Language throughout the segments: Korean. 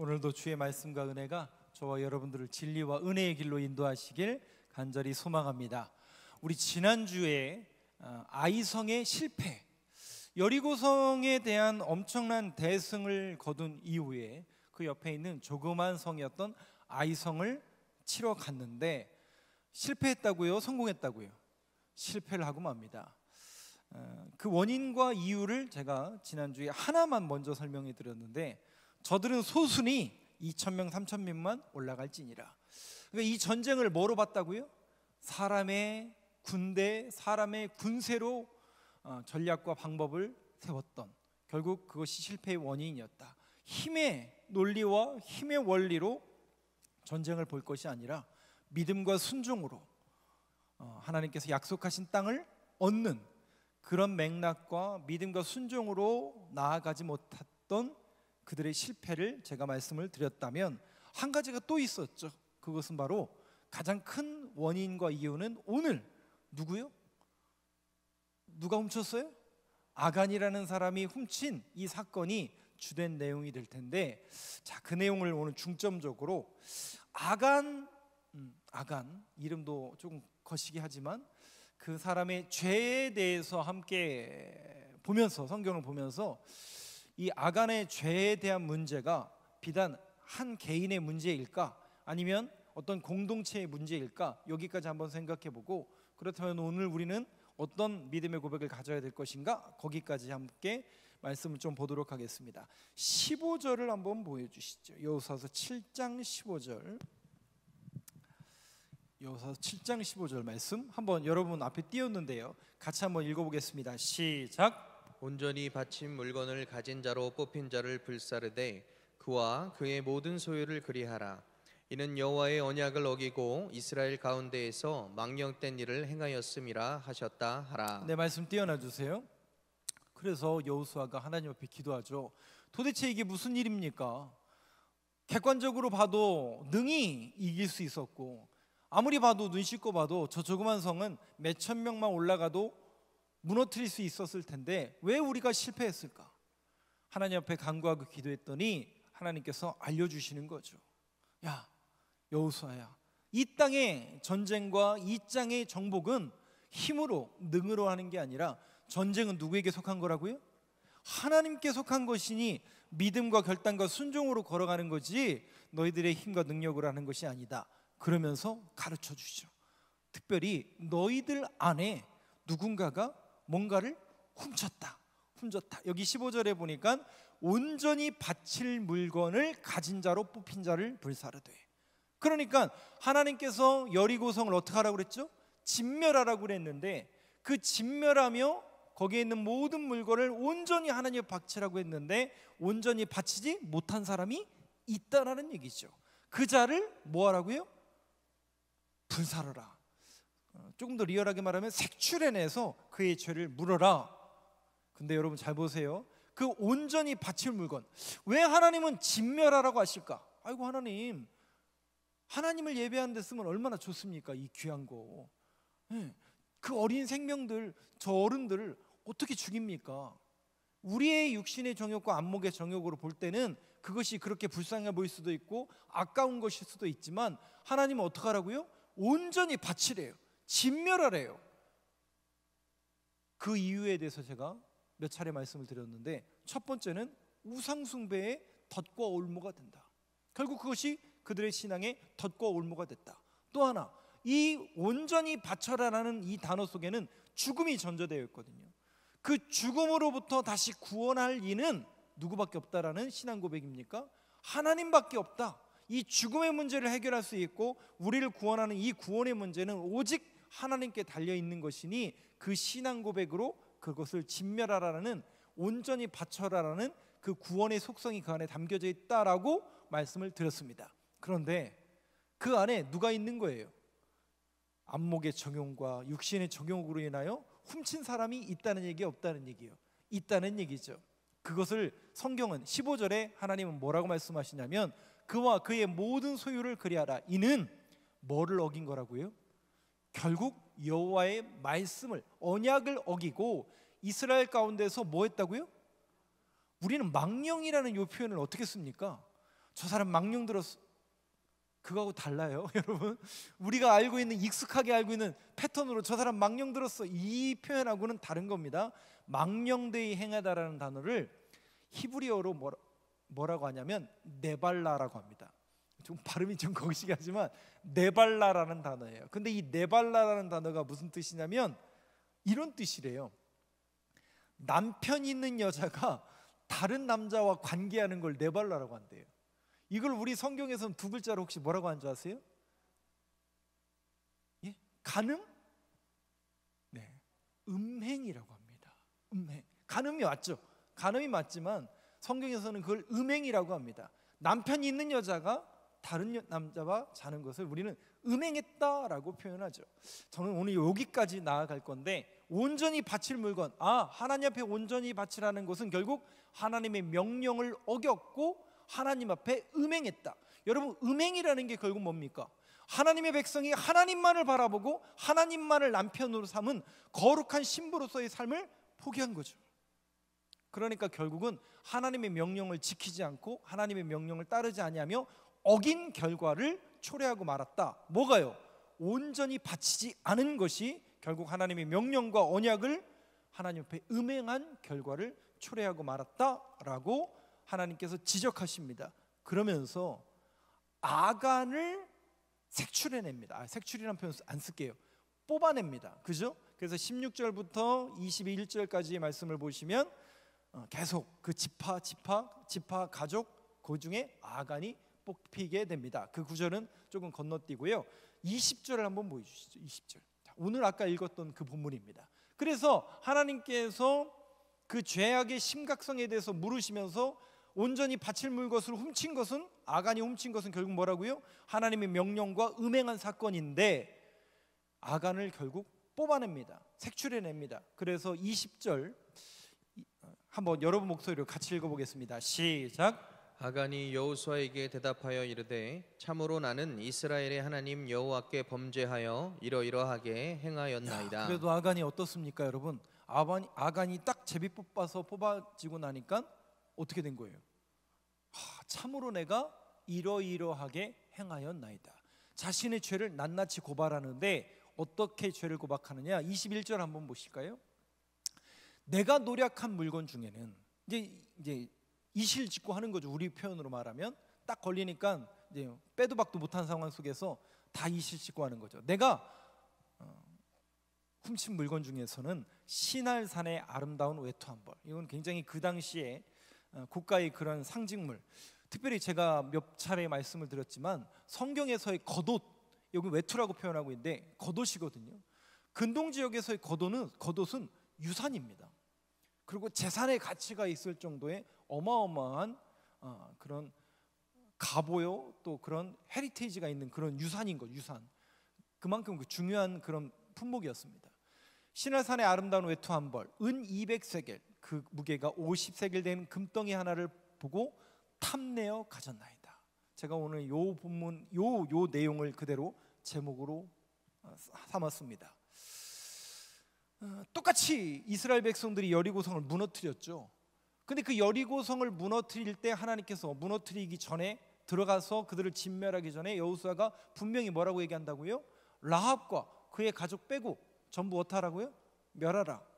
오늘도 주의 말씀과 은혜가 저와 여러분들을 진리와 은혜의 길로 인도하시길 간절히 소망합니다. 우리 지난주에 아이성의 실패, 여리고성에 대한 엄청난 대승을 거둔 이후에 그 옆에 있는 조그만 성이었던 아이성을 치러 갔는데 실패했다고요? 성공했다고요? 실패를 하고 맙니다. 그 원인과 이유를 제가 지난주에 하나만 먼저 설명해 드렸는데, 저들은 소순이 2,000명 3,000명만 올라갈지니라. 그러니까 이 전쟁을 뭐로 봤다고요? 사람의 군대, 사람의 군세로 전략과 방법을 세웠던, 결국 그것이 실패의 원인이었다. 힘의 논리와 힘의 원리로 전쟁을 볼 것이 아니라 믿음과 순종으로 하나님께서 약속하신 땅을 얻는 그런 맥락과 믿음과 순종으로 나아가지 못했던 그들의 실패를 제가 말씀을 드렸다면, 한 가지가 또 있었죠. 그것은 바로 가장 큰 원인과 이유는 오늘 누구요? 누가 훔쳤어요? 아간이라는 사람이 훔친 이 사건이 주된 내용이 될 텐데, 자, 그 내용을 오늘 중점적으로 아간 이름도 조금 거시기 하지만 그 사람의 죄에 대해서 함께 보면서, 성경을 보면서 이 아간의 죄에 대한 문제가 비단 한 개인의 문제일까, 아니면 어떤 공동체의 문제일까, 여기까지 한번 생각해보고, 그렇다면 오늘 우리는 어떤 믿음의 고백을 가져야 될 것인가, 거기까지 함께 말씀을 좀 보도록 하겠습니다. 15절을 한번 보여주시죠. 여호수아서 7장 15절. 여호수아서 7장 15절 말씀 한번 여러분 앞에 띄웠는데요, 같이 한번 읽어보겠습니다. 시작. 온전히 바친 물건을 가진 자로 뽑힌 자를 불사르되 그와 그의 모든 소유를 그리하라. 이는 여호와의 언약을 어기고 이스라엘 가운데에서 망령된 일을 행하였음이라 하셨다 하라. 네, 말씀 띄워놔 주세요. 그래서 여호수아가 하나님 앞에 기도하죠. 도대체 이게 무슨 일입니까? 객관적으로 봐도 능히 이길 수 있었고, 아무리 봐도 눈 씻고 봐도 저 조그만 성은 몇천 명만 올라가도 무너뜨릴 수 있었을 텐데 왜 우리가 실패했을까? 하나님 앞에 간구하고 기도했더니 하나님께서 알려주시는 거죠. 야, 여호수아야, 이 땅의 전쟁과 이 땅의 정복은 힘으로, 능으로 하는 게 아니라 전쟁은 누구에게 속한 거라고요? 하나님께 속한 것이니 믿음과 결단과 순종으로 걸어가는 거지 너희들의 힘과 능력으로 하는 것이 아니다. 그러면서 가르쳐 주시죠. 특별히 너희들 안에 누군가가 뭔가를 훔쳤다. 여기 15절에 보니까 온전히 바칠 물건을 가진 자로 뽑힌 자를 불사르되, 그러니까 하나님께서 여리고성을 어떻게 하라고 그랬죠? 진멸하라고 그랬는데, 그 진멸하며 거기에 있는 모든 물건을 온전히 하나님께 바치라고 했는데 온전히 바치지 못한 사람이 있다라는 얘기죠. 그 자를 뭐 하라고요? 불사르라. 조금 더 리얼하게 말하면 색출해내서 그의 죄를 물어라. 근데 여러분 잘 보세요. 그 온전히 바칠 물건, 왜 하나님은 진멸하라고 하실까? 아이고, 하나님을 예배하는 데 쓰면 얼마나 좋습니까? 이 귀한 거. 그 어린 생명들, 저 어른들을 어떻게 죽입니까? 우리의 육신의 정욕과 안목의 정욕으로 볼 때는 그것이 그렇게 불쌍해 보일 수도 있고 아까운 것일 수도 있지만, 하나님은 어떻게 하라고요? 온전히 바치래요. 진멸하래요. 그 이유에 대해서 제가 몇 차례 말씀을 드렸는데, 첫 번째는 우상숭배의 덫과 올무가 된다. 결국 그것이 그들의 신앙의 덫과 올무가 됐다. 또 하나, 이 온전히 바쳐라라는 이 단어 속에는 죽음이 전제되어 있거든요. 그 죽음으로부터 다시 구원할 이는 누구밖에 없다라는 신앙 고백입니까? 하나님밖에 없다. 이 죽음의 문제를 해결할 수 있고 우리를 구원하는 이 구원의 문제는 오직 하나님께 달려있는 것이니, 그 신앙 고백으로 그것을 진멸하라는, 온전히 바쳐라라는 그 구원의 속성이 그 안에 담겨져 있다라고 말씀을 드렸습니다. 그런데 그 안에 누가 있는 거예요? 안목의 정욕과 육신의 정욕으로 인하여 훔친 사람이 있다는 얘기, 없다는 얘기예요? 있다는 얘기죠. 그것을 성경은 15절에 하나님은 뭐라고 말씀하시냐면, 그와 그의 모든 소유를 그리하라. 이는 뭐를 어긴 거라고요? 결국 여호와의 말씀을, 언약을 어기고 이스라엘 가운데서 뭐 했다고요? 우리는 망령이라는 이 표현을 어떻게 씁니까? 저 사람 망령 들었어. 그거하고 달라요. 여러분, 우리가 알고 있는, 익숙하게 알고 있는 패턴으로 저 사람 망령 들었어, 이 표현하고는 다른 겁니다. 망령되이 행하다라는 단어를 히브리어로 뭐라고 하냐면 네발라라고 합니다. 좀 발음이 좀 거시기 하지만 네발라라는 단어예요. 근데 이 네발라라는 단어가 무슨 뜻이냐면 이런 뜻이래요. 남편 있는 여자가 다른 남자와 관계하는 걸 네발라라고 한대요. 이걸 우리 성경에서는 두 글자로 혹시 뭐라고 한 줄 아세요? 예? 간음? 네, 음행이라고 합니다. 음행. 간음이 맞죠? 간음이 맞지만 성경에서는 그걸 음행이라고 합니다. 남편이 있는 여자가 다른 남자와 자는 것을 우리는 음행했다라고 표현하죠. 저는 오늘 여기까지 나아갈 건데, 온전히 바칠 물건, 하나님 앞에 온전히 바치라는 것은 결국 하나님의 명령을 어겼고 하나님 앞에 음행했다. 여러분, 음행이라는 게 결국 뭡니까? 하나님의 백성이 하나님만을 바라보고 하나님만을 남편으로 삼은 거룩한 신부로서의 삶을 포기한 거죠. 그러니까 결국은 하나님의 명령을 지키지 않고 하나님의 명령을 따르지 아니하며 어긴 결과를 초래하고 말았다. 뭐가요? 온전히 바치지 않은 것이 결국 하나님의 명령과 언약을 하나님 앞에 음행한 결과를 초래하고 말았다라고 하나님께서 지적하십니다. 그러면서 아간을 색출해냅니다. 색출이라는 표현 안 쓸게요. 뽑아냅니다. 그죠? 그래서 16절부터 21절까지의 말씀을 보시면 계속 그 지파 가족, 그 중에 아간이 뽑히게 됩니다. 그 구절은 조금 건너뛰고요. 20절을 한번 보여주시죠. 20절. 오늘 아까 읽었던 그 본문입니다. 그래서 하나님께서 그 죄악의 심각성에 대해서 물으시면서 온전히 바칠 물것을 훔친 것은, 아간이 훔친 것은 결국 뭐라고요? 하나님의 명령과 음행한 사건인데 아간을 결국 뽑아냅니다. 색출해냅니다. 그래서 20절 한번 여러분 목소리로 같이 읽어보겠습니다. 시작. 아간이 여호수아에게 대답하여 이르되 참으로 나는 이스라엘의 하나님 여호와께 범죄하여 이러이러하게 행하였나이다. 그래도 아간이 어떻습니까, 여러분? 아간이 딱 제비 뽑아서 뽑아지고 나니까 어떻게 된 거예요? 참으로 내가 이러이러하게 행하였나이다. 자신의 죄를 낱낱이 고발하는데 어떻게 죄를 고박하느냐? 21절 한번 보실까요? 내가 노력한 물건 중에는 이제 이실직고 하는 거죠. 우리 표현으로 말하면 딱 걸리니까 이제 빼도 박도 못한 상황 속에서 다 이실직고 하는 거죠. 내가 훔친 물건 중에서는 시날산의 아름다운 외투 한 벌. 이건 굉장히 그 당시에 국가의 그런 상징물. 특별히 제가 몇 차례 말씀을 드렸지만 성경에서의 겉옷, 여기 외투라고 표현하고 있는데 겉옷이거든요. 근동 지역에서의 겉옷은 유산입니다. 그리고 재산의 가치가 있을 정도의 어마어마한 그런 가보요, 또 그런 헤리테이지가 있는 그런 유산인 것, 유산. 그만큼 그 중요한 그런 품목이었습니다. 시날산의 아름다운 외투 한 벌, 은 200세겔, 그 무게가 50세겔 되는 금덩이 하나를 보고 탐내어 가졌나이다. 제가 오늘 요 본문 요 내용을 그대로 제목으로 삼았습니다. 똑같이 이스라엘 백성들이 여리고성을 무너뜨렸죠. 근데 그 여리고성을 무너뜨릴 때 하나님께서 무너뜨리기 전에 들어가서 그들을 진멸하기 전에 여호수아가 분명히 뭐라고 얘기한다고요? 라합과 그의 가족 빼고 전부 어떠하라고요? 멸하라.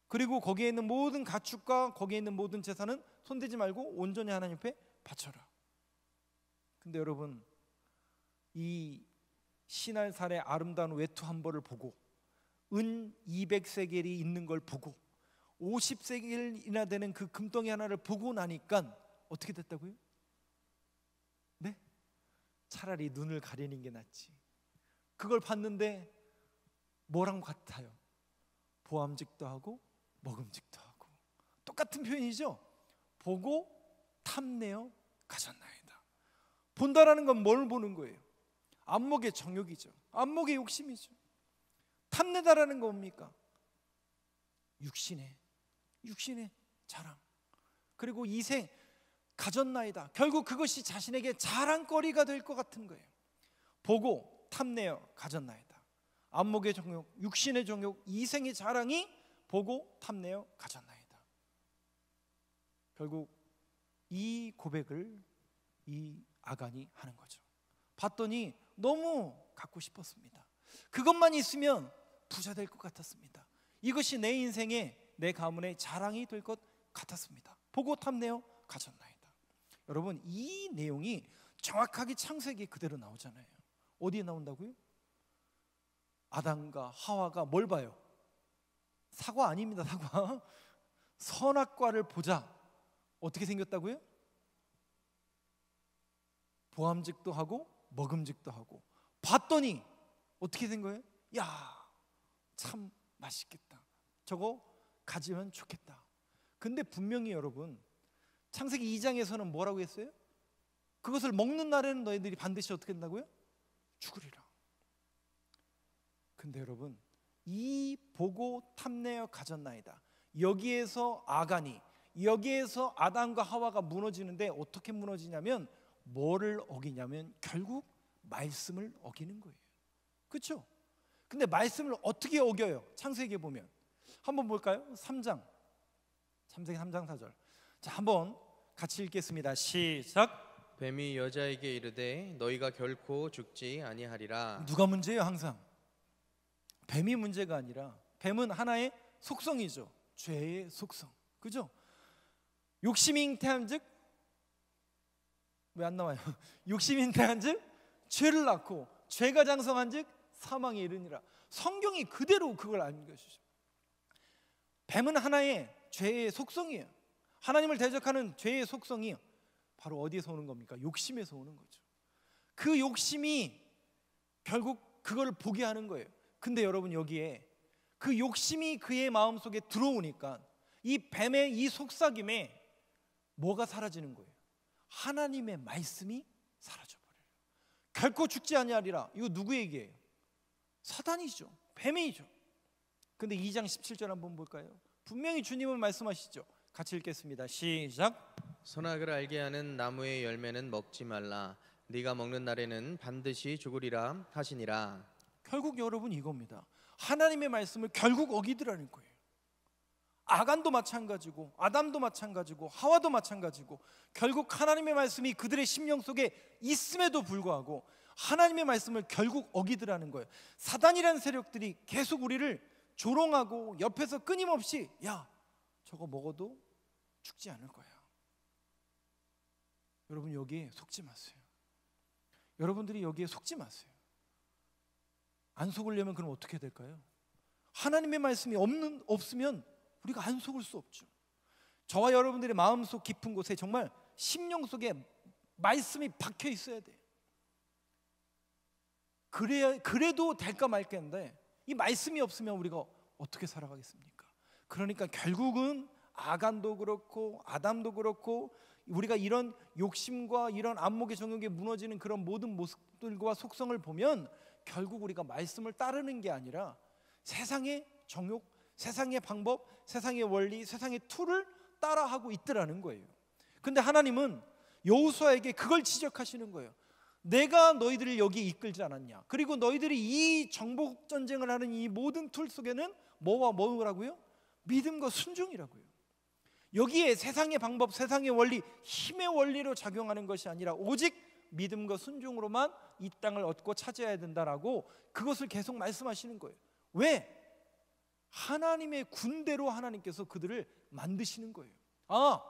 그리고 거기에 있는 모든 가축과 거기에 있는 모든 재산은 손대지 말고 온전히 하나님 앞에 바쳐라. 근데 여러분, 이 시날산의 아름다운 외투 한 벌을 보고 은 200세겔이 있는 걸 보고 50세겔이나 되는 그 금덩이 하나를 보고 나니까 어떻게 됐다고요? 네? 차라리 눈을 가리는 게 낫지. 그걸 봤는데 뭐랑 같아요? 보암직도 하고 먹음직도 하고 똑같은 표현이죠. 보고 탐내어 가졌나이다. 본다라는 건 뭘 보는 거예요? 안목의 정욕이죠. 안목의 욕심이죠. 탐내다라는 거 뭡니까? 육신의 자랑. 그리고 이생 가졌나이다. 결국 그것이 자신에게 자랑거리가 될 것 같은 거예요. 보고 탐내어 가졌나이다. 안목의 정욕, 육신의 정욕, 이생의 자랑이 보고 탐내어 가졌나이다. 결국 이 고백을 이 아간이 하는 거죠. 봤더니 너무 갖고 싶었습니다. 그것만 있으면 부자 될 것 같았습니다. 이것이 내 인생의, 내 가문의 자랑이 될 것 같았습니다. 보고 탐내어 가졌나이다. 여러분, 이 내용이 정확하게 창세기 그대로 나오잖아요. 어디에 나온다고요? 아담과 하와가 뭘 봐요? 사과 아닙니다. 사과. 선악과를 보자. 어떻게 생겼다고요? 보암직도 하고 먹음직도 하고. 봤더니 어떻게 된 거예요? 야, 참 맛있겠다. 저거 가지면 좋겠다. 근데 분명히 여러분, 창세기 2장에서는 뭐라고 했어요? 그것을 먹는 날에는 너희들이 반드시 어떻게 된다고요? 죽으리라. 근데 여러분, 이 보고 탐내어 가졌나이다. 여기에서 아간이, 여기에서 아담과 하와가 무너지는데 어떻게 무너지냐면 뭐를 어기냐면 결국 말씀을 어기는 거예요. 그렇죠? 근데 말씀을 어떻게 어겨요? 창세기에 보면 한번 볼까요? 3장, 창세기 3장 4절. 자, 한번 같이 읽겠습니다. 시작. 뱀이 여자에게 이르되 너희가 결코 죽지 아니하리라. 누가 문제예요? 항상 뱀이 문제가 아니라, 뱀은 하나의 속성이죠. 죄의 속성. 그죠? 욕심이 잉태한즉, 왜 안 나와요? 욕심이 잉태한즉 죄를 낳고 죄가 장성한즉 사망에 이르니라. 성경이 그대로 그걸 아는 것이죠. 뱀은 하나의 죄의 속성이에요. 하나님을 대적하는 죄의 속성이 바로 어디에서 오는 겁니까? 욕심에서 오는 거죠. 그 욕심이 결국 그걸 보게 하는 거예요. 근데 여러분, 여기에 그 욕심이 그의 마음속에 들어오니까 이 뱀의 이 속삭임에 뭐가 사라지는 거예요? 하나님의 말씀이 사라져버려요. 결코 죽지 아니하리라. 이거 누구 얘기예요? 사단이죠. 뱀이죠. 근데 2장 17절 한번 볼까요? 분명히 주님은 말씀하시죠. 같이 읽겠습니다. 시작. 선악을 알게 하는 나무의 열매는 먹지 말라. 네가 먹는 날에는 반드시 죽으리라 하시니라. 결국 여러분 이겁니다. 하나님의 말씀을 결국 어기더라는 거예요. 아간도 마찬가지고 아담도 마찬가지고 하와도 마찬가지고, 결국 하나님의 말씀이 그들의 심령 속에 있음에도 불구하고 하나님의 말씀을 결국 어기더라는 거예요. 사단이라는 세력들이 계속 우리를 조롱하고 옆에서 끊임없이 야, 저거 먹어도 죽지 않을 거야. 여러분, 여기에 속지 마세요. 여러분들이 여기에 속지 마세요. 안 속으려면 그럼 어떻게 될까요? 하나님의 말씀이 없으면 우리가 안 속을 수 없죠. 저와 여러분들의 마음속 깊은 곳에 정말 심령 속에 말씀이 박혀 있어야 돼요. 그래도 될까 말까인데 이 말씀이 없으면 우리가 어떻게 살아가겠습니까? 그러니까 결국은 아간도 그렇고 아담도 그렇고 우리가 이런 욕심과 이런 안목의 정욕에 무너지는 그런 모든 모습들과 속성을 보면 결국 우리가 말씀을 따르는 게 아니라 세상의 정욕, 세상의 방법, 세상의 원리, 세상의 툴을 따라하고 있더라는 거예요. 근데 하나님은 여호수아에게 그걸 지적하시는 거예요. 내가 너희들을 여기 이끌지 않았냐? 그리고 너희들이 이 정복 전쟁을 하는 이 모든 툴 속에는 뭐와 뭐라고요? 믿음과 순종이라고요. 여기에 세상의 방법, 세상의 원리, 힘의 원리로 작용하는 것이 아니라 오직 믿음과 순종으로만 이 땅을 얻고 차지해야 된다라고 그것을 계속 말씀하시는 거예요. 왜? 하나님의 군대로 하나님께서 그들을 만드시는 거예요. 아,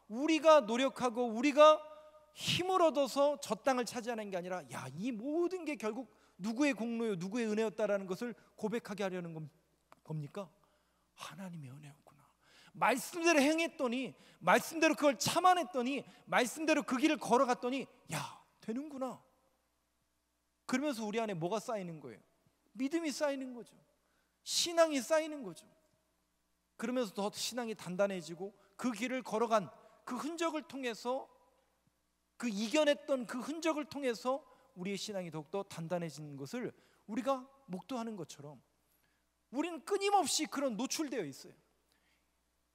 우리가 노력하고 우리가 힘을 얻어서 저 땅을 차지하는 게 아니라 야, 이 모든 게 결국 누구의 공로요, 누구의 은혜였다라는 것을 고백하게 하려는 겁니까? 하나님의 은혜였구나. 말씀대로 행했더니, 말씀대로 그걸 참아냈더니, 말씀대로 그 길을 걸어갔더니 야, 되는구나. 그러면서 우리 안에 뭐가 쌓이는 거예요? 믿음이 쌓이는 거죠. 신앙이 쌓이는 거죠. 그러면서 더 신앙이 단단해지고 그 길을 걸어간 그 흔적을 통해서, 그 이겨냈던 그 흔적을 통해서 우리의 신앙이 더욱더 단단해지는 것을 우리가 목도하는 것처럼 우리는 끊임없이 그런 노출되어 있어요.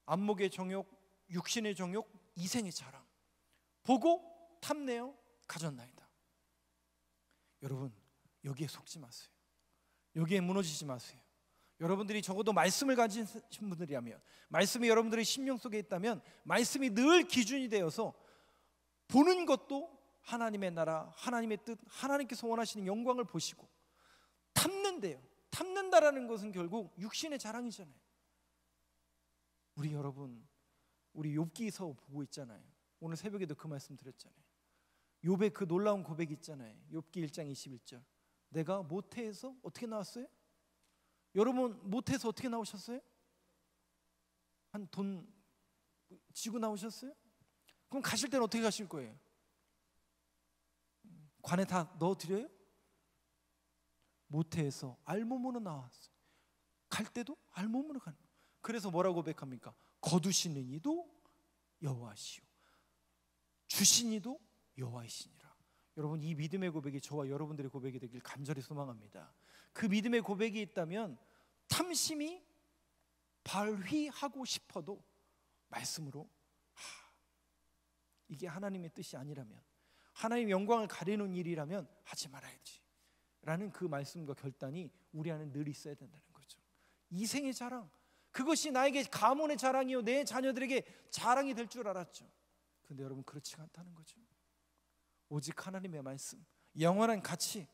안목의 정욕, 육신의 정욕, 이생의 자랑, 보고 탐내어 가졌나이다. 여러분, 여기에 속지 마세요. 여기에 무너지지 마세요. 여러분들이 적어도 말씀을 가진 분들이라면, 말씀이 여러분들의 심령 속에 있다면 말씀이 늘 기준이 되어서 보는 것도 하나님의 나라, 하나님의 뜻, 하나님께서 원하시는 영광을 보시고 탐는데요. 탐는다라는 것은 결국 육신의 자랑이잖아요. 우리 여러분, 우리 욥기서 보고 있잖아요. 오늘 새벽에도 그 말씀 드렸잖아요. 욥의 그 놀라운 고백 있잖아요. 욥기 1장 21절. 내가 모태에서 어떻게 나왔어요? 여러분 모태에서 어떻게 나오셨어요? 한 돈 지고 나오셨어요? 그럼 가실 때는 어떻게 가실 거예요? 관에 다 넣어드려요? 모태에서 알몸으로 나왔어요. 갈 때도 알몸으로 가는 거예요. 그래서 뭐라고 고백합니까? 거두시는 이도 여호와시오, 주신 이도 여호와이시니라. 여러분, 이 믿음의 고백이 저와 여러분들의 고백이 되길 간절히 소망합니다. 그 믿음의 고백이 있다면 탐심이 발휘하고 싶어도 말씀으로 이게 하나님의 뜻이 아니라면, 하나님의 영광을 가리는 일이라면 하지 말아야지 라는 그 말씀과 결단이 우리 안에 늘 있어야 된다는 거죠. 이생의 자랑, 그것이 나에게 가문의 자랑이요 내 자녀들에게 자랑이 될 줄 알았죠. 그런데 여러분 그렇지 않다는 거죠. 오직 하나님의 말씀, 영원한 가치,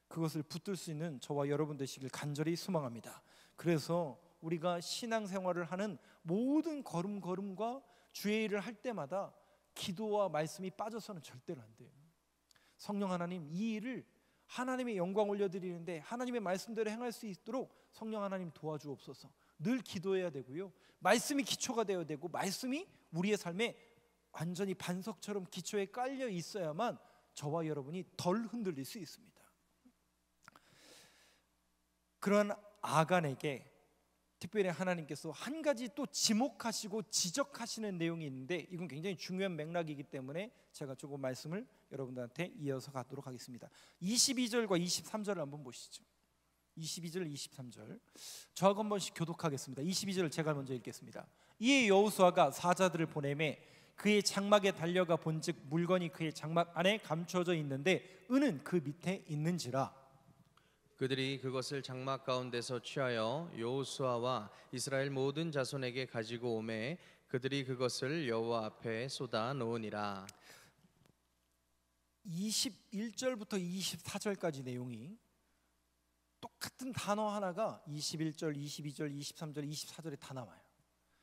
그것을 붙들 수 있는 저와 여러분 되시길 간절히 소망합니다. 그래서 우리가 신앙생활을 하는 모든 걸음걸음과 주의 일을 할 때마다 기도와 말씀이 빠져서는 절대로 안 돼요. 성령 하나님, 이 일을 하나님의 영광 올려드리는데 하나님의 말씀대로 행할 수 있도록 성령 하나님 도와주옵소서. 늘 기도해야 되고요, 말씀이 기초가 되어야 되고, 말씀이 우리의 삶에 완전히 반석처럼 기초에 깔려 있어야만 저와 여러분이 덜 흔들릴 수 있습니다. 그런 아간에게 특별히 하나님께서 한 가지 또 지목하시고 지적하시는 내용이 있는데, 이건 굉장히 중요한 맥락이기 때문에 제가 조금 말씀을 여러분들한테 이어서 가도록 하겠습니다. 22절과 23절을 한번 보시죠. 22절, 23절 저하고 한 번씩 교독하겠습니다. 22절을 제가 먼저 읽겠습니다. 이에 여호수아가 사자들을 보내매 그의 장막에 달려가 본즉 물건이 그의 장막 안에 감추어져 있는데 은은 그 밑에 있는지라. 그들이 그것을 장막 가운데서 취하여 여호수아와 이스라엘 모든 자손에게 가지고 오매 그들이 그것을 여호와 앞에 쏟아 놓으니라. 21절부터 24절까지 내용이 똑같은 단어 하나가 21절, 22절, 23절, 24절에 다 나와요.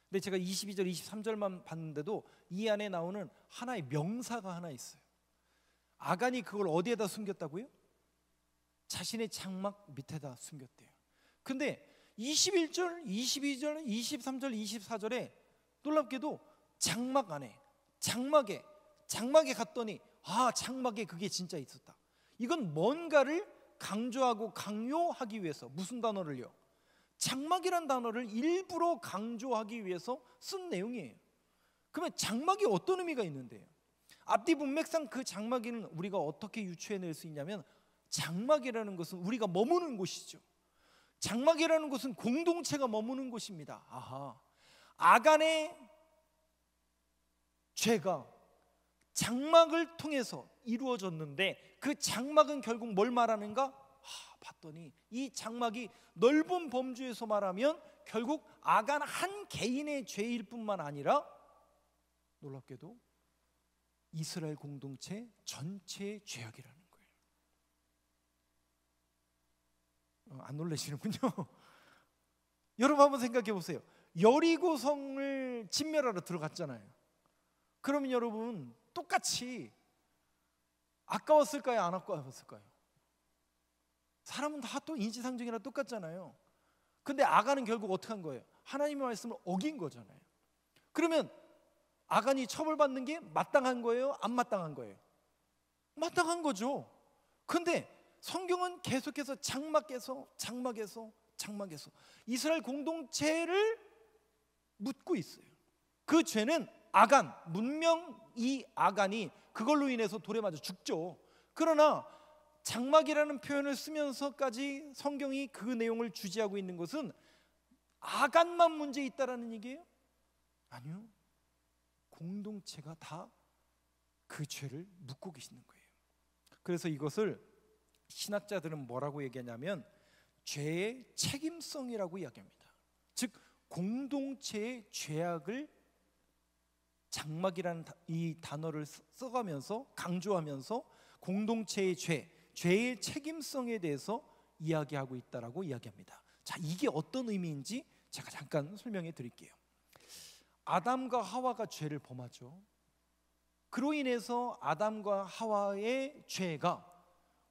근데 제가 22절, 23절만 봤는데도 이 안에 나오는 하나의 명사가 하나 있어요. 아간이 그걸 어디에다 숨겼다고요? 자신의 장막 밑에다 숨겼대요. 근데 21절, 22절, 23절, 24절에 놀랍게도 장막 안에, 장막에 갔더니 장막에 그게 진짜 있었다. 이건 뭔가를 강조하고 강요하기 위해서, 무슨 단어를요? 장막이란 단어를 일부러 강조하기 위해서 쓴 내용이에요. 그러면 장막이 어떤 의미가 있는데요? 앞뒤 문맥상 그 장막에는 우리가 어떻게 유추해낼 수 있냐면, 장막이라는 것은 우리가 머무는 곳이죠. 장막이라는 것은 공동체가 머무는 곳입니다. 아간의 죄가 장막을 통해서 이루어졌는데 그 장막은 결국 뭘 말하는가? 봤더니 이 장막이 넓은 범주에서 말하면 결국 아간 한 개인의 죄일 뿐만 아니라 놀랍게도 이스라엘 공동체 전체의 죄악이라는 거예요. 안 놀라시는군요. 여러분 한번 생각해 보세요. 여리고성을 진멸하러 들어갔잖아요. 그러면 여러분 똑같이 아까웠을까요? 안 아까웠을까요? 사람은 다 또 인지상정이라 똑같잖아요. 근데 아간은 결국 어떻게 한 거예요? 하나님의 말씀을 어긴 거잖아요. 그러면 아간이 처벌받는 게 마땅한 거예요? 안 마땅한 거예요? 마땅한 거죠. 근데 성경은 계속해서 장막에서 이스라엘 공동체를 묻고 있어요. 그 죄는 아간, 문명 이 아간이 그걸로 인해서 돌에 맞아 죽죠. 그러나 장막이라는 표현을 쓰면서까지 성경이 그 내용을 주지하고 있는 것은 아간만 문제 있다라는 얘기예요? 아니요. 공동체가 다 그 죄를 묻고 계시는 거예요. 그래서 이것을 신학자들은 뭐라고 얘기하냐면 죄의 책임성이라고 이야기합니다. 즉 공동체의 죄악을 장막이라는 이 단어를 써가면서 강조하면서 공동체의 죄의 책임성에 대해서 이야기하고 있다라고 이야기합니다. 자, 이게 어떤 의미인지 제가 잠깐 설명해 드릴게요. 아담과 하와가 죄를 범하죠. 그로 인해서 아담과 하와의 죄가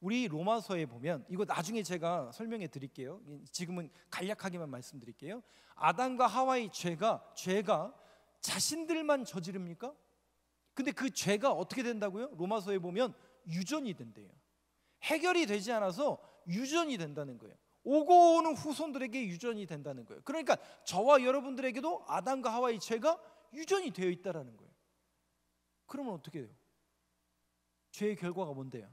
우리 로마서에 보면, 이거 나중에 제가 설명해 드릴게요. 지금은 간략하게만 말씀드릴게요. 아담과 하와의 죄가 자신들만 저지릅니까? 근데 그 죄가 어떻게 된다고요? 로마서에 보면 유전이 된대요. 해결이 되지 않아서 유전이 된다는 거예요. 오고 오는 후손들에게 유전이 된다는 거예요. 그러니까 저와 여러분들에게도 아담과 하와의 죄가 유전이 되어 있다는 거예요. 그러면 어떻게 돼요? 죄의 결과가 뭔데요?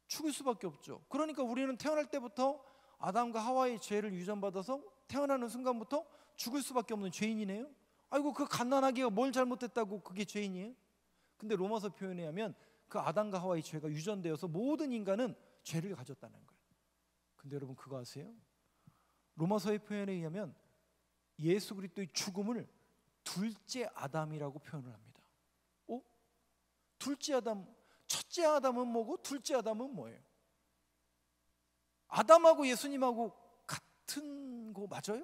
죽을 수밖에 없죠. 그러니까 우리는 태어날 때부터 아담과 하와의 죄를 유전받아서 태어나는 순간부터 죽을 수밖에 없는 죄인이네요. 아이고, 그 갓난아기가 뭘 잘못했다고 그게 죄인이에요? 근데 로마서 표현에 하면 그 아담과 하와의 죄가 유전되어서 모든 인간은 죄를 가졌다는 거예요. 근데 여러분 그거 아세요? 로마서의 표현에 의하면 예수 그리스도의 죽음을 둘째 아담이라고 표현을 합니다. 둘째 아담, 첫째 아담은 뭐고 둘째 아담은 뭐예요? 아담하고 예수님하고 같은 거 맞아요?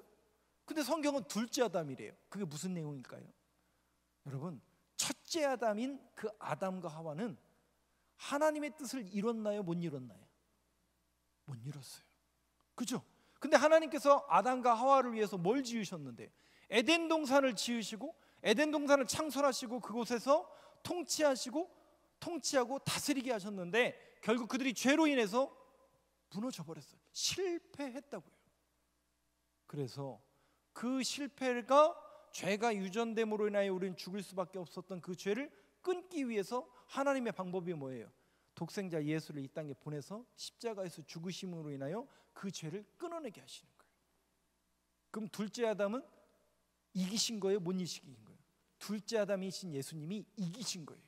근데 성경은 둘째 아담이래요. 그게 무슨 내용일까요? 여러분, 첫째 아담인 그 아담과 하와는 하나님의 뜻을 이뤘나요? 못 이뤘나요? 못 이뤘어요. 그죠? 근데 하나님께서 아담과 하와를 위해서 뭘 지으셨는데? 에덴 동산을 지으시고 에덴 동산을 창설하시고 그곳에서 통치하고 다스리게 하셨는데 결국 그들이 죄로 인해서 무너져 버렸어요. 실패했다고요. 그래서 그 실패가 죄가 유전됨으로 인하여 우리는 죽을 수밖에 없었던 그 죄를 끊기 위해서 하나님의 방법이 뭐예요? 독생자 예수를 이 땅에 보내서 십자가에서 죽으심으로 인하여 그 죄를 끊어내게 하시는 거예요. 그럼 둘째 아담은 이기신 거예요? 못 이기신 거예요? 둘째 아담이신 예수님이 이기신 거예요.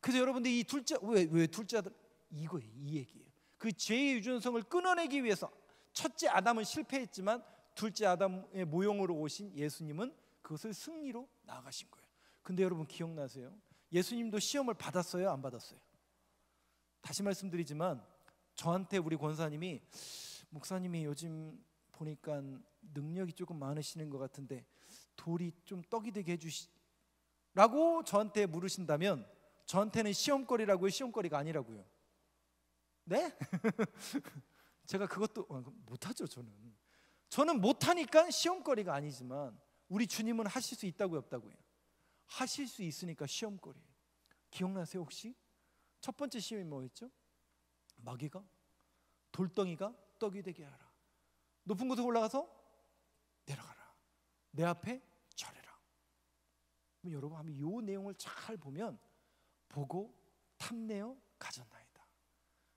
그래서 여러분들 이 둘째, 왜 둘째 아담? 이거예요. 이 얘기예요. 그 죄의 유전성을 끊어내기 위해서 첫째 아담은 실패했지만 둘째 아담의 모형으로 오신 예수님은 그것을 승리로 나아가신 거예요. 근데 여러분 기억나세요? 예수님도 시험을 받았어요? 안 받았어요? 다시 말씀드리지만 저한테 우리 권사님이, 목사님이 요즘 보니까 능력이 조금 많으시는 것 같은데 돌이 좀 떡이 되게 해주시라고 저한테 물으신다면 저한테는 시험거리라고요? 시험거리가 아니라고요? 네? 제가 그것도 못하죠. 저는 못하니까 시험거리가 아니지만 우리 주님은 하실 수 있다고요? 없다고요? 하실 수 있으니까 시험거리예요. 기억나세요 혹시? 첫 번째 시험이 뭐였죠? 마귀가 돌덩이가 떡이 되게 하라. 높은 곳에 올라가서 내려가라. 내 앞에 절해라. 여러분 한번 이 내용을 잘 보면 보고 탐내어 가졌나이다.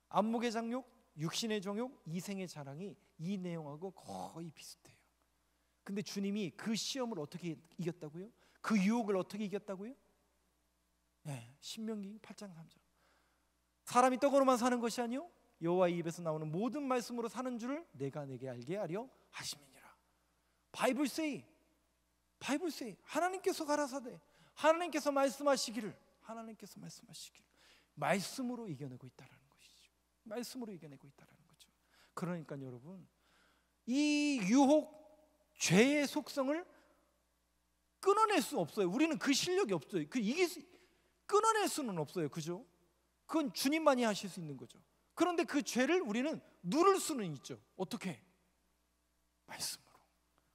안목의 장욕, 육신의 정욕, 이생의 자랑이 이 내용하고 거의 비슷해요. 근데 주님이 그 시험을 어떻게 이겼다고요? 그 유혹을 어떻게 이겼다고요? 네, 신명기 8장 3절. 사람이 떡으로만 사는 것이 아니요 여호와의 입에서 나오는 모든 말씀으로 사는 줄을 내가 내게 알게 하려 하심이니라. 바이블 세이 하나님께서 가라사대 하나님께서 말씀하시기를 말씀으로 이겨내고 있다는 것이죠. 말씀으로 이겨내고 있다는 거죠. 그러니까 여러분 이 유혹 죄의 속성을 끊어낼 수 없어요. 우리는 그 실력이 없어요. 끊어낼 수는 없어요. 그죠? 그건 주님만이 하실 수 있는 거죠. 그런데 그 죄를 우리는 누를 수는 있죠. 어떻게? 말씀으로.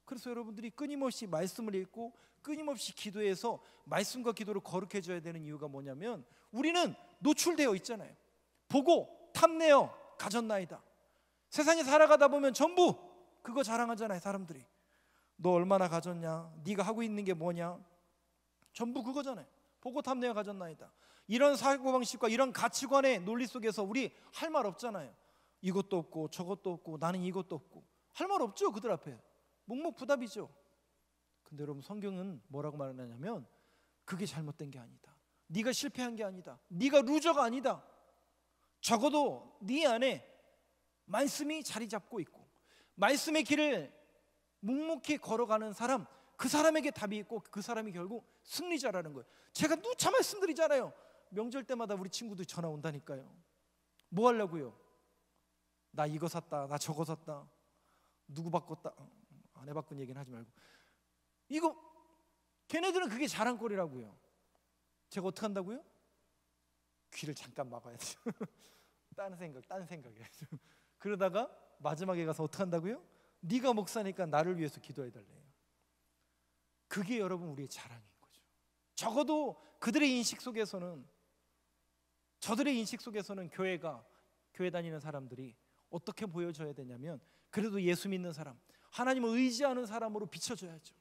그래서 여러분들이 끊임없이 말씀을 읽고 끊임없이 기도해서 말씀과 기도를 거룩해 줘야 되는 이유가 뭐냐면 우리는 노출되어 있잖아요. 보고 탐내어 가졌나이다. 세상에 살아가다 보면 전부 그거 자랑하잖아요. 사람들이 너 얼마나 가졌냐, 네가 하고 있는 게 뭐냐, 전부 그거잖아요. 보고 탐내어 가졌나이다. 이런 사고방식과 이런 가치관의 논리 속에서 우리 할 말 없잖아요. 이것도 없고 저것도 없고 나는 이것도 없고 할 말 없죠. 그들 앞에 묵묵부답이죠. 근데 여러분 성경은 뭐라고 말하냐면 그게 잘못된 게 아니다. 네가 실패한 게 아니다. 네가 루저가 아니다. 적어도 네 안에 말씀이 자리 잡고 있고 말씀의 길을 묵묵히 걸어가는 사람, 그 사람에게 답이 있고 그 사람이 결국 승리자라는 거예요. 제가 누차 말씀드리잖아요. 명절 때마다 우리 친구들 전화 온다니까요. 뭐 하려고요? 나 이거 샀다, 나 저거 샀다, 누구 바꿨다. 아내 바꾼 얘기는 하지 말고, 이거 걔네들은 그게 자랑거리라고요. 제가 어떻게 한다고요? 귀를 잠깐 막아야 돼요. 딴 생각이에요. 그러다가 마지막에 가서 어떻게 한다고요? 네가 목사니까 나를 위해서 기도해 달래요. 그게 여러분 우리의 자랑인 거죠. 적어도 그들의 인식 속에서는, 저들의 인식 속에서는 교회 다니는 사람들이 어떻게 보여져야 되냐면, 그래도 예수 믿는 사람, 하나님을 의지하는 사람으로 비춰져야죠.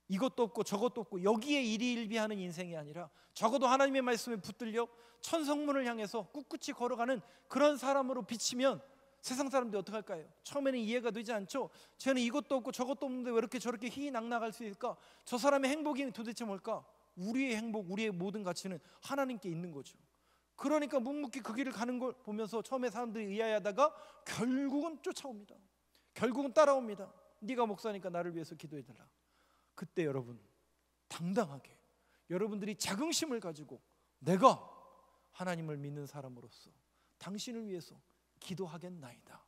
이것도 없고 저것도 없고 여기에 일희일비하는 인생이 아니라 적어도 하나님의 말씀에 붙들려 천성문을 향해서 꿋꿋이 걸어가는 그런 사람으로 비치면 세상 사람들이 어떻게 할까요? 처음에는 이해가 되지 않죠. 쟤는 이것도 없고 저것도 없는데 왜 이렇게 저렇게 희희낙낙할 수 있을까? 저 사람의 행복이 도대체 뭘까? 우리의 행복, 우리의 모든 가치는 하나님께 있는 거죠. 그러니까 묵묵히 그 길을 가는 걸 보면서 처음에 사람들이 의아해하다가 결국은 쫓아옵니다. 결국은 따라옵니다. 네가 목사니까 나를 위해서 기도해달라. 그때 여러분 당당하게 여러분들이 자긍심을 가지고 내가 하나님을 믿는 사람으로서 당신을 위해서 기도하겠나이다,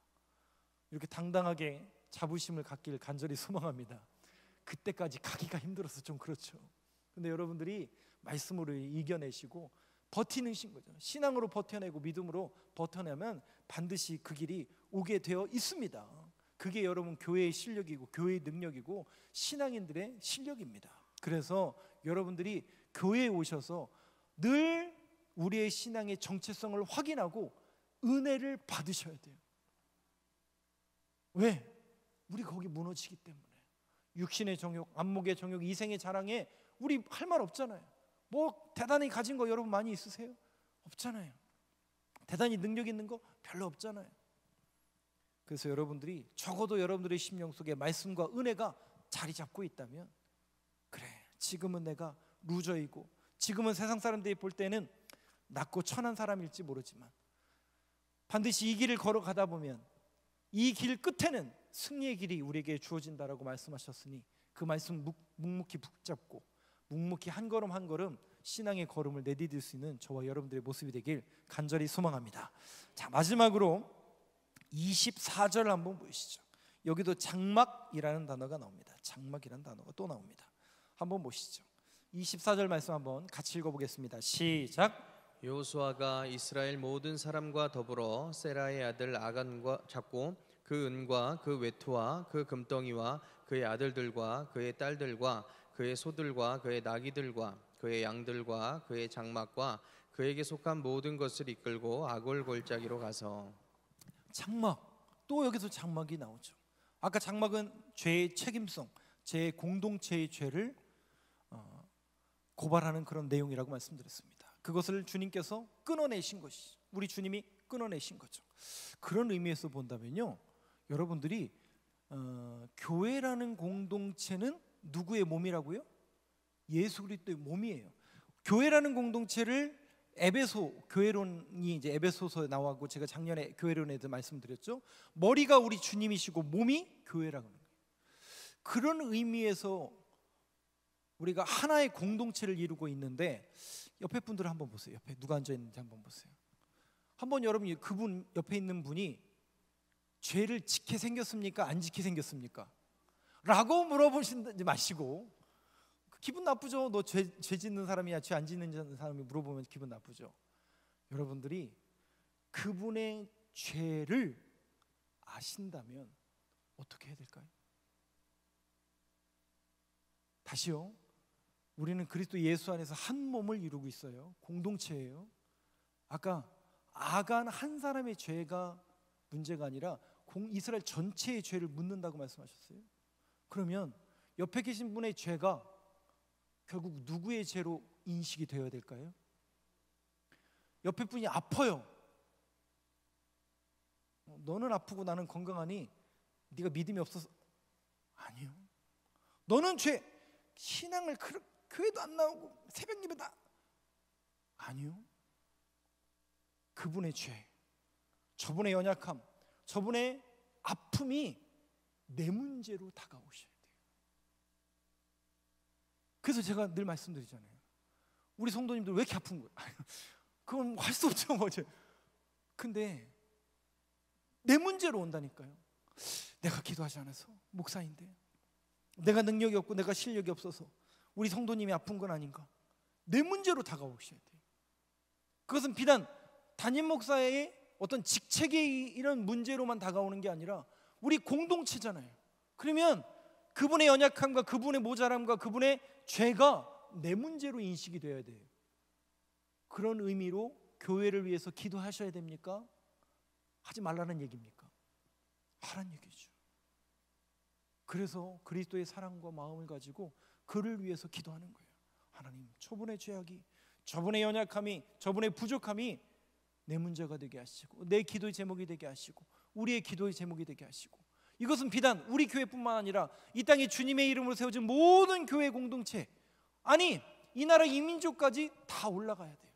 이렇게 당당하게 자부심을 갖길 간절히 소망합니다. 그때까지 가기가 힘들어서 좀 그렇죠. 근데 여러분들이 말씀으로 이겨내시고 버티는 거죠. 신앙으로 버텨내고 믿음으로 버텨내면 반드시 그 길이 오게 되어 있습니다. 그게 여러분 교회의 실력이고 교회의 능력이고 신앙인들의 실력입니다. 그래서 여러분들이 교회에 오셔서 늘 우리의 신앙의 정체성을 확인하고 은혜를 받으셔야 돼요. 왜? 우리 거기 무너지기 때문에. 육신의 정욕, 안목의 정욕, 이생의 자랑에 우리 할 말 없잖아요. 뭐 대단히 가진 거 여러분 많이 있으세요? 없잖아요. 대단히 능력 있는 거 별로 없잖아요. 그래서 여러분들이 적어도 여러분들의 심령 속에 말씀과 은혜가 자리 잡고 있다면, 그래, 지금은 내가 루저이고 지금은 세상 사람들이 볼 때는 낮고 천한 사람일지 모르지만 반드시 이 길을 걸어가다 보면 이 길 끝에는 승리의 길이 우리에게 주어진다라고 말씀하셨으니 그 말씀 묵묵히 붙잡고 묵묵히 한 걸음 한 걸음 신앙의 걸음을 내디딜 수 있는 저와 여러분들의 모습이 되길 간절히 소망합니다. 자, 마지막으로 24절 한번 보시죠. 여기도 장막이라는 단어가 나옵니다. 장막이라는 단어가 또 나옵니다. 한번 보시죠. 24절 말씀 한번 같이 읽어보겠습니다. 시작. 여호수아가 이스라엘 모든 사람과 더불어 세라의 아들 아간과 잡고 그 은과 그 외투와 그 금덩이와 그의 아들들과 그의 딸들과 그의 소들과 그의 나귀들과 그의 양들과 그의 장막과 그에게 속한 모든 것을 이끌고 아골 골짜기로 가서. 장막, 또 여기서 장막이 나오죠. 아까 장막은 죄의 책임성, 제 공동체의 죄를 고발하는 그런 내용이라고 말씀드렸습니다. 그것을 주님께서 끊어내신 것이, 우리 주님이 끊어내신 거죠. 그런 의미에서 본다면요, 여러분들이 교회라는 공동체는 누구의 몸이라고요? 예수 그리스도의 몸이에요. 교회라는 공동체를 에베소 교회론이 이제 에베소서에 나와고 제가 작년에 교회론에도 말씀드렸죠. 머리가 우리 주님이시고 몸이 교회라는 거예요. 그런 의미에서 우리가 하나의 공동체를 이루고 있는데, 옆에 분들을 한번 보세요. 옆에 누가 앉아 있는지 한번 보세요. 한번 여러분 그분 옆에 있는 분이 죄를 지게 생겼습니까? 안 지게 생겼습니까? 라고 물어보시지 마시고, 기분 나쁘죠. 너 죄 짓는 사람이야, 죄 안 짓는 사람이 물어보면 기분 나쁘죠. 여러분들이 그분의 죄를 아신다면 어떻게 해야 될까요? 다시요. 우리는 그리스도 예수 안에서 한 몸을 이루고 있어요. 공동체예요. 아까 아간 한 사람의 죄가 문제가 아니라 이스라엘 전체의 죄를 묻는다고 말씀하셨어요. 그러면 옆에 계신 분의 죄가 결국 누구의 죄로 인식이 되어야 될까요? 옆에 분이 아파요. 너는 아프고 나는 건강하니 네가 믿음이 없어서. 아니요. 너는 죄, 신앙을 교회도 안 나오고 새벽 예배다. 아니요. 그분의 죄, 저분의 연약함, 저분의 아픔이 내 문제로 다가오셔야 돼요. 그래서 제가 늘 말씀드리잖아요. 우리 성도님들 왜 이렇게 아픈 거예요? 그건 할 수 없죠, 뭐죠. 근데 내 문제로 온다니까요. 내가 기도하지 않아서, 목사인데 내가 능력이 없고 내가 실력이 없어서 우리 성도님이 아픈 건 아닌가. 내 문제로 다가오셔야 돼요. 그것은 비단 담임 목사의 어떤 직책의 이런 문제로만 다가오는 게 아니라 우리 공동체잖아요. 그러면 그분의 연약함과 그분의 모자람과 그분의 죄가 내 문제로 인식이 되어야 돼요. 그런 의미로 교회를 위해서 기도하셔야 됩니까? 하지 말라는 얘기입니까? 하라는 얘기죠. 그래서 그리스도의 사랑과 마음을 가지고 그를 위해서 기도하는 거예요. 하나님, 저분의 죄악이, 저분의 연약함이, 저분의 부족함이 내 문제가 되게 하시고 내 기도의 제목이 되게 하시고 우리의 기도의 제목이 되게 하시고, 이것은 비단 우리 교회뿐만 아니라 이 땅에 주님의 이름으로 세워진 모든 교회 공동체, 아니 이 나라 이민족까지 다 올라가야 돼요.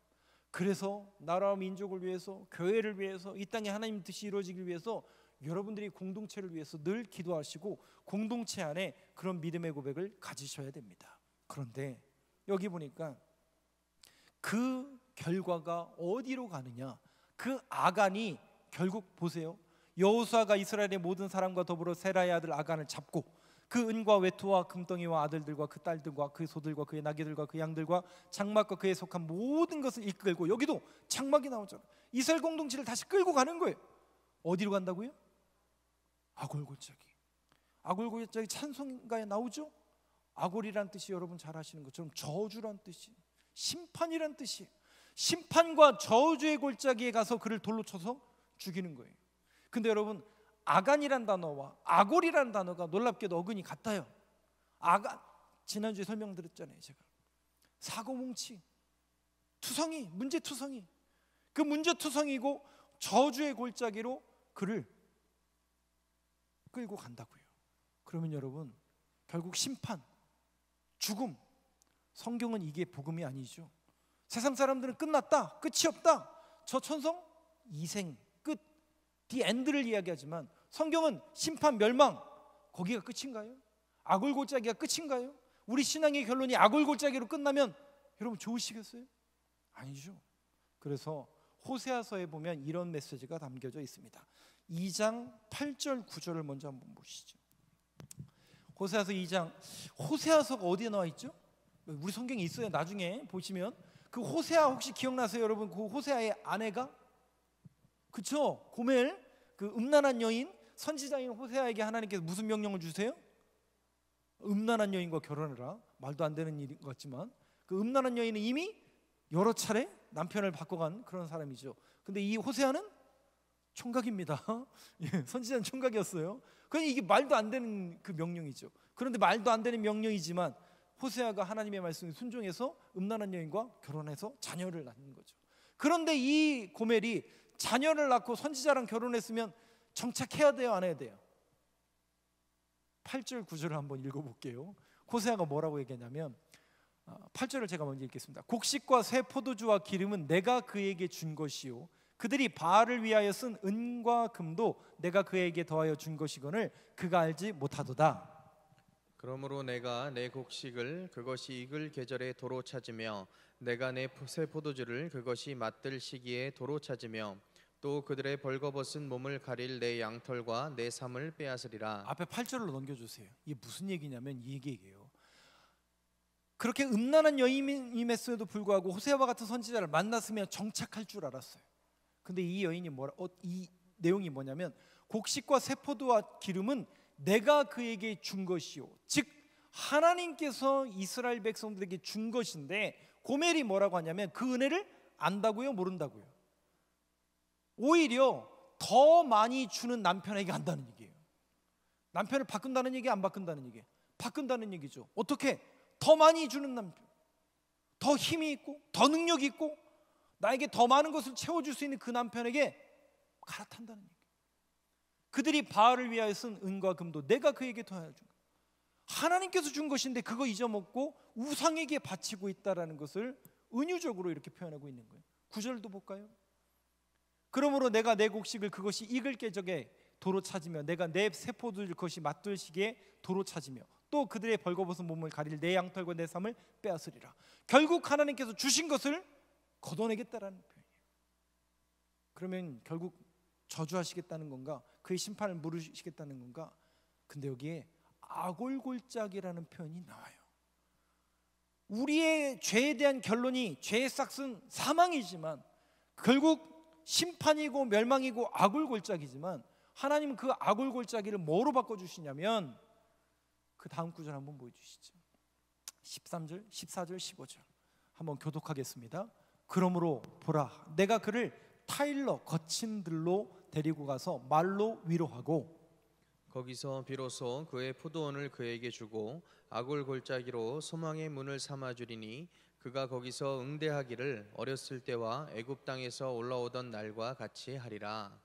그래서 나라와 민족을 위해서, 교회를 위해서, 이 땅에 하나님 뜻이 이루어지기 위해서 여러분들이 공동체를 위해서 늘 기도하시고 공동체 안에 그런 믿음의 고백을 가지셔야 됩니다. 그런데 여기 보니까 그 결과가 어디로 가느냐, 그 아간이 결국 보세요. 여호수아가 이스라엘의 모든 사람과 더불어 세라의 아들 아간을 잡고 그 은과 외투와 금덩이와 아들들과 그 딸들과 그 소들과 그의 나귀들과 그 양들과 장막과 그에 속한 모든 것을 이끌고, 여기도 장막이 나오잖아요. 이스라엘 공동체를 다시 끌고 가는 거예요. 어디로 간다고요? 아골골짜기. 아골골짜기 찬송가에 나오죠. 아골이란 뜻이 여러분 잘 아시는 것처럼 저주란 뜻이, 심판이란 뜻이에요. 심판과 저주의 골짜기에 가서 그를 돌로 쳐서 죽이는 거예요. 근데 여러분, 아간이란 단어와 아골이란 단어가 놀랍게도 어근이 같아요. 아간, 지난주에 설명드렸잖아요. 제가 사고뭉치, 투성이, 문제투성이, 그 문제투성이고 저주의 골짜기로 그를 끌고 간다고요. 그러면 여러분, 결국 심판, 죽음, 성경은 이게 복음이 아니죠. 세상 사람들은 끝났다, 끝이 없다, 저 천성 이생 끝, 디 엔드를 이야기하지만 성경은 심판, 멸망, 거기가 끝인가요? 아골골짜기가 끝인가요? 우리 신앙의 결론이 아골골짜기로 끝나면 여러분 좋으시겠어요? 아니죠. 그래서 호세아서에 보면 이런 메시지가 담겨져 있습니다. 2장 8절 9절을 먼저 한번 보시죠. 호세아서 2장, 호세아서가 어디에 나와 있죠? 우리 성경에 있어요. 나중에 보시면 그 호세아 혹시 기억나세요, 여러분? 그 호세아의 아내가, 그쵸? 고멜, 그 음란한 여인, 선지자인 호세아에게 하나님께서 무슨 명령을 주세요? 음란한 여인과 결혼해라. 말도 안 되는 일인 것 같지만 그 음란한 여인은 이미 여러 차례 남편을 바꿔간 그런 사람이죠. 근데 이 호세아는 총각입니다. 예, 선지자는 총각이었어요. 그러니까 이게 말도 안 되는 그 명령이죠. 그런데 말도 안 되는 명령이지만 호세아가 하나님의 말씀에 순종해서 음란한 여인과 결혼해서 자녀를 낳는 거죠. 그런데 이 고멜이 자녀를 낳고 선지자랑 결혼했으면 정착해야 돼요, 안 해야 돼요? 8절 9절을 한번 읽어볼게요. 호세아가 뭐라고 얘기했냐면 8절을 제가 먼저 읽겠습니다. 곡식과 새 포도주와 기름은 내가 그에게 준 것이요 그들이 바알을 위하여 쓴 은과 금도 내가 그에게 더하여 준 것이거늘 그가 알지 못하도다. 그러므로 내가 내 곡식을 그것이 익을 계절에 도로 찾으며 내가 내 새 포도주를 그것이 맛들 시기에 도로 찾으며 또 그들의 벌거벗은 몸을 가릴 내 양털과 내 삶을 빼앗으리라. 앞에 8절로 넘겨주세요. 이게 무슨 얘기냐면 이 얘기예요. 그렇게 음란한 여인임에도 불구하고 호세아와 같은 선지자를 만났으면 정착할 줄 알았어요. 근데 이 여인이 이 내용이 뭐냐면 곡식과 새 포도와 기름은 내가 그에게 준 것이요, 즉 하나님께서 이스라엘 백성들에게 준 것인데 고멜이 뭐라고 하냐면 그 은혜를 안다고요, 모른다고요? 오히려 더 많이 주는 남편에게 한다는 얘기예요. 남편을 바꾼다는 얘기, 안 바꾼다는 얘기? 바꾼다는 얘기죠. 어떻게? 더 많이 주는 남편, 더 힘이 있고 더 능력이 있고 나에게 더 많은 것을 채워줄 수 있는 그 남편에게 갈아탄다는 얘기. 그들이 바알을 위하여 쓴 은과 금도 내가 그에게 더하여 준 것. 하나님께서 준 것인데 그거 잊어먹고 우상에게 바치고 있다라는 것을 은유적으로 이렇게 표현하고 있는 거예요. 9절도 볼까요? 그러므로 내가 내 곡식을 그것이 익을 계절에 도로 찾으며 내가 내 새 포도를 그것이 맛들 시기에 도로 찾으며 또 그들의 벌거벗은 몸을 가릴 내 양털과 내 삶을 빼앗으리라. 결국 하나님께서 주신 것을 걷어내겠다라는 표현이에요. 그러면 결국 저주하시겠다는 건가? 그의 심판을 물으시겠다는 건가? 근데 여기에 아골골짜기라는 표현이 나와요. 우리의 죄에 대한 결론이 죄의 싹은 사망이지만 결국 심판이고 멸망이고 아골골짜기지만 하나님은 그 아골골짜기를 뭐로 바꿔주시냐면 그 다음 구절 한번 보여주시죠. 13절, 14절, 15절 한번 교독하겠습니다. 그러므로 보라, 내가 그를 타일러 거친 들로 데리고 가서 말로 위로하고 거기서 비로소 그의 포도원을 그에게 주고 아골 골짜기로 소망의 문을 삼아 주리니 그가 거기서 응대하기를 어렸을 때와 애굽 땅에서 올라오던 날과 같이 하리라.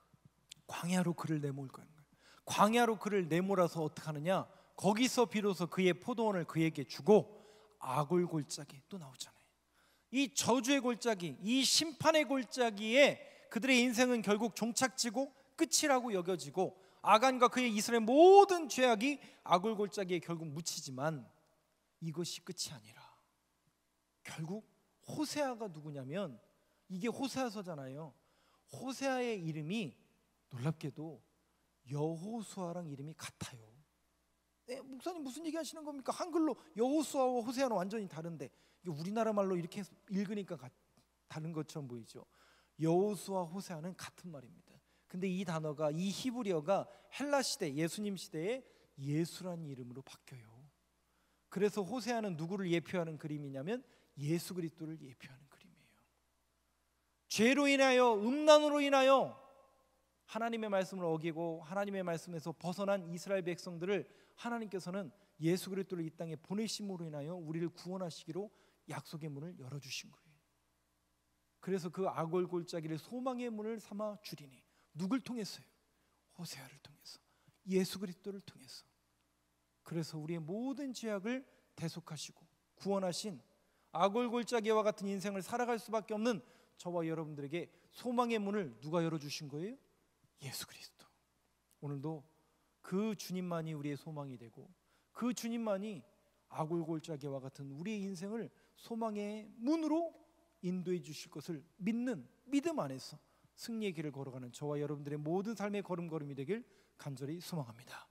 광야로 그를 내몰 거예요. 광야로 그를 내몰아서 어떻게 하느냐? 거기서 비로소 그의 포도원을 그에게 주고 아골 골짜기 또 나오잖아요. 이 저주의 골짜기, 이 심판의 골짜기에 그들의 인생은 결국 종착지고 끝이라고 여겨지고 아간과 그의 이스라엘 모든 죄악이 아골 골짜기에 결국 묻히지만 이것이 끝이 아니라 결국 호세아가 누구냐면 이게 호세아서잖아요. 호세아의 이름이 놀랍게도 여호수아랑 이름이 같아요. 목사님 무슨 얘기 하시는 겁니까? 한글로 여호수아와 호세아는 완전히 다른데 이게 우리나라 말로 이렇게 읽으니까 다른 것처럼 보이죠. 여호수아 호세아는 같은 말입니다. 근데 이 단어가 이 히브리어가 헬라 시대 예수님 시대에 예수라는 이름으로 바뀌어요. 그래서 호세아는 누구를 예표하는 그림이냐면 예수 그리스도를 예표하는 그림이에요. 죄로 인하여 음란으로 인하여 하나님의 말씀을 어기고 하나님의 말씀에서 벗어난 이스라엘 백성들을 하나님께서는 예수 그리스도를 이 땅에 보내심으로 인하여 우리를 구원하시기로 약속의 문을 열어주신 거예요. 그래서 그 아골 골짜기를 소망의 문을 삼아 주리니 누굴 통해서요? 호세아를 통해서, 예수 그리스도를 통해서. 그래서 우리의 모든 죄악을 대속하시고 구원하신 아골 골짜기와 같은 인생을 살아갈 수밖에 없는 저와 여러분들에게 소망의 문을 누가 열어주신 거예요? 예수 그리스도. 오늘도 그 주님만이 우리의 소망이 되고 그 주님만이 아골 골짜기와 같은 우리의 인생을 소망의 문으로 인도해 주실 것을 믿는 믿음 안에서 승리의 길을 걸어가는 저와 여러분들의 모든 삶의 걸음걸음이 되길 간절히 소망합니다.